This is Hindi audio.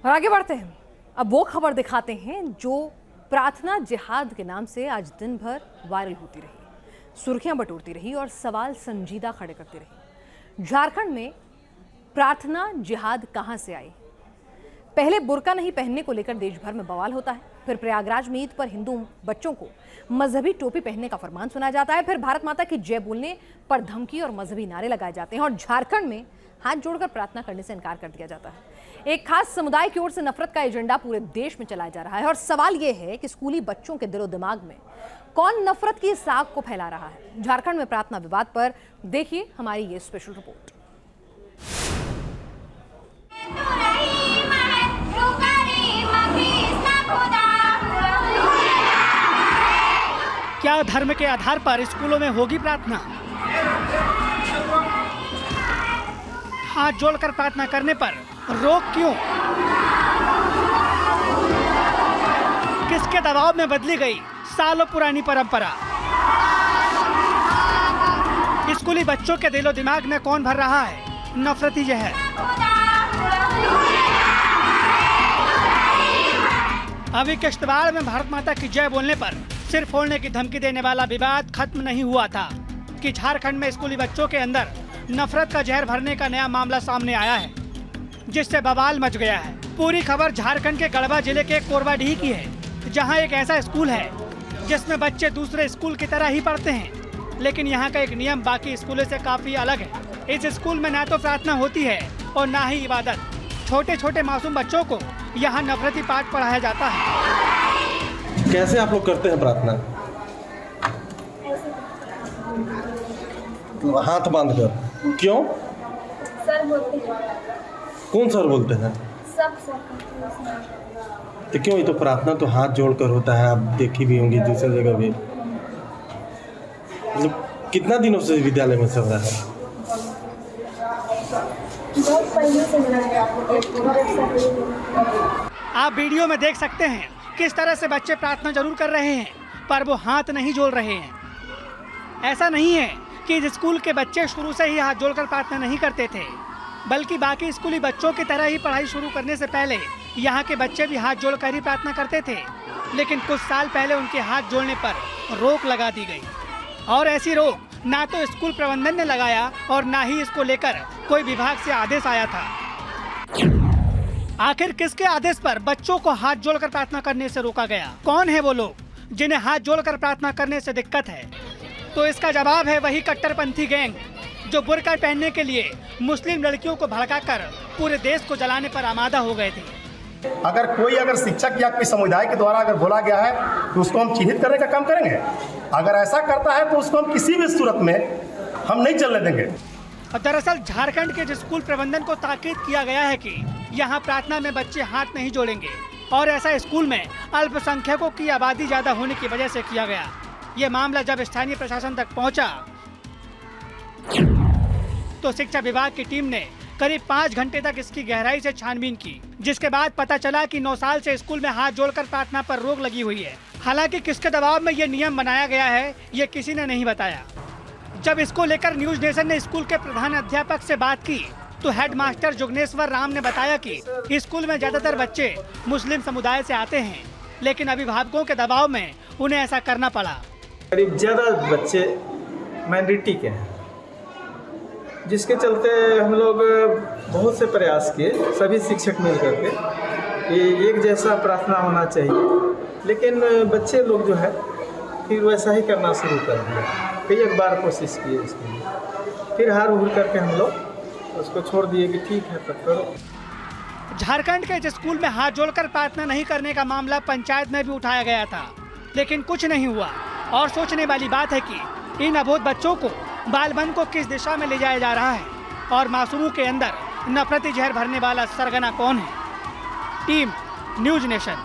और आगे बढ़ते हैं। अब वो खबर दिखाते हैं जो प्रार्थना जिहाद के नाम से आज दिन भर वायरल होती रही, सुर्खियां बटोरती रही और सवाल संजीदा खड़े करती रही। झारखंड में प्रार्थना जिहाद कहां से आई? पहले बुर्का नहीं पहनने को लेकर देश भर में बवाल होता है, फिर प्रयागराज में ईद पर हिंदू बच्चों को मजहबी टोपी पहनने का फरमान सुना जाता है, फिर भारत माता की जय बोलने पर धमकी और मजहबी नारे लगाए जाते हैं और झारखंड में हाथ जोड़कर प्रार्थना करने से इनकार कर दिया जाता है। एक खास समुदाय की ओर से नफरत का एजेंडा पूरे देश में चलाया जा रहा है और सवाल यह है कि स्कूली बच्चों के दिलो दिमाग में कौन नफरत की साग को फैला रहा है। झारखंड में प्रार्थना विवाद पर देखिए हमारी ये स्पेशल रिपोर्ट। क्या धर्म के आधार पर स्कूलों में होगी प्रार्थना? हाथ जोड़कर प्रार्थना करने पर रोक क्यों? किसके दबाव में बदली गई सालों पुरानी परंपरा? स्कूली बच्चों के दिलो दिमाग में कौन भर रहा है नफरती जहर? अभी किश्तवाड़ में भारत माता की जय बोलने पर सिर फोड़ने की धमकी देने वाला विवाद खत्म नहीं हुआ था कि झारखंड में स्कूली बच्चों के अंदर नफरत का जहर भरने का नया मामला सामने आया है, जिससे बवाल मच गया है। पूरी खबर झारखंड के गढ़वा जिले के कोरबाडीह की है, जहां एक ऐसा स्कूल है जिसमें बच्चे दूसरे स्कूल की तरह ही पढ़ते हैं, लेकिन यहां का एक नियम बाकी स्कूलों से काफी अलग है। इस स्कूल में ना तो प्रार्थना होती है और ना ही इबादत। छोटे छोटे मासूम बच्चों को यहाँ नफरती पाठ पढ़ाया जाता है। कैसे आप लोग करते हैं प्रार्थना? हाथ बांधकर। क्यों? सर बोलते हैं। कौन सर बोलते हैं? सब सर। तो क्यों? ये तो प्रार्थना तो हाथ जोड़कर होता है, आप देखी भी होंगी दूसरी जगह भी। मतलब कितना दिनों से विद्यालय में चल रहा है? बहुत पहले से आप वीडियो में देख सकते हैं किस तरह से बच्चे प्रार्थना जरूर कर रहे हैं, पर वो हाथ नहीं जोड़ रहे हैं। ऐसा नहीं है कि इस स्कूल के बच्चे शुरू से ही हाथ जोड़कर प्रार्थना नहीं करते थे, बल्कि बाकी स्कूली बच्चों की तरह ही पढ़ाई शुरू करने से पहले यहाँ के बच्चे भी हाथ जोड़कर ही प्रार्थना करते थे। लेकिन कुछ साल पहले उनके हाथ जोड़ने पर रोक लगा दी गई, और ऐसी रोक ना तो स्कूल प्रबंधन ने लगाया और ना ही इसको लेकर कोई विभाग से आदेश आया था। आखिर किसके आदेश पर बच्चों को हाथ जोड़कर प्रार्थना करने से रोका गया? कौन है वो लोग जिन्हें हाथ जोड़कर प्रार्थना करने से दिक्कत है? तो इसका जवाब है वही कट्टरपंथी गैंग जो बुर्का पहनने के लिए मुस्लिम लड़कियों को भड़काकर पूरे देश को जलाने पर आमादा हो गए थे। अगर शिक्षक या कोई समुदाय के द्वारा अगर बोला गया है तो उसको हम चिन्हित करने का काम करेंगे। अगर ऐसा करता है तो उसको हम किसी भी सूरत में हम नहीं चलने देंगे। दरअसल झारखंड के स्कूल प्रबंधन को ताकीद किया गया है कि यहाँ प्रार्थना में बच्चे हाथ नहीं जोड़ेंगे, और ऐसा स्कूल में अल्पसंख्यकों की आबादी ज्यादा होने की वजह से किया गया। ये मामला जब स्थानीय प्रशासन तक पहुंचा तो शिक्षा विभाग की टीम ने करीब 5 घंटे तक इसकी गहराई से छानबीन की, जिसके बाद पता चला कि 9 साल से स्कूल में हाथ जोड़कर प्रार्थना पर रोक लगी हुई है। हालांकि किसके दबाव में ये नियम बनाया गया है ये किसी ने नहीं बताया। जब इसको लेकर न्यूज नेशन ने स्कूल के प्रधान अध्यापक से बात की तो हेडमास्टर जुगनेश्वर राम ने बताया कि स्कूल में ज्यादातर बच्चे मुस्लिम समुदाय से आते हैं, लेकिन अभिभावकों के दबाव में उन्हें ऐसा करना पड़ा। करीब ज़्यादा बच्चे माइनॉरिटी के हैं, जिसके चलते हम लोग बहुत से प्रयास किए, सभी शिक्षक मिल करके, कि एक जैसा प्रार्थना होना चाहिए, लेकिन बच्चे लोग जो है फिर वैसा ही करना शुरू कर दिया। कई एक बार कोशिश किए इसके लिए, फिर हार हुर करके हम लोग उसको छोड़ दिए कि ठीक है तब करो। झारखंड के इस स्कूल में हाथ जोड़कर प्रार्थना नहीं करने का मामला पंचायत में भी उठाया गया था, लेकिन कुछ नहीं हुआ। और सोचने वाली बात है कि इन अबोध बच्चों को बालबन को किस दिशा में ले जाया जा रहा है और मासूमों के अंदर नफरती जहर भरने वाला सरगना कौन है? Team news nation.